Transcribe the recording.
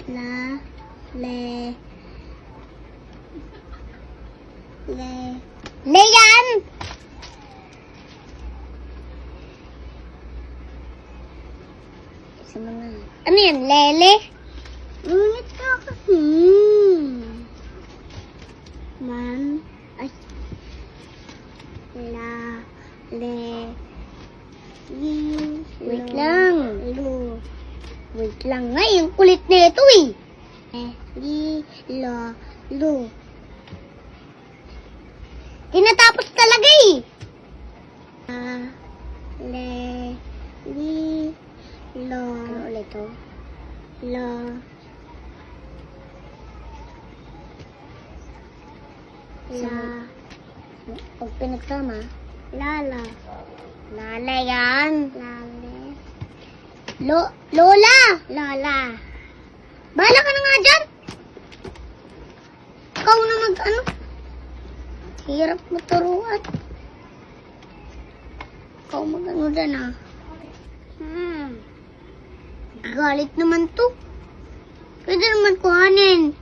La, le, yan! Sa mga, ano yan, lele? Ngunit ka kasi. Man, ay, la, le, wait lang. Wait lang nga, yung kulit na ito eh. Lu. Tinatapos talaga eh. Ano ulit to? Pag pinagsama, lala yan. Lola. Bahala ka na nga dyan. Ikaw na mag-ano. Hirap mo turuan. Ikaw mag-ano dyan ah. Galit naman to. Pwede naman kuhanin.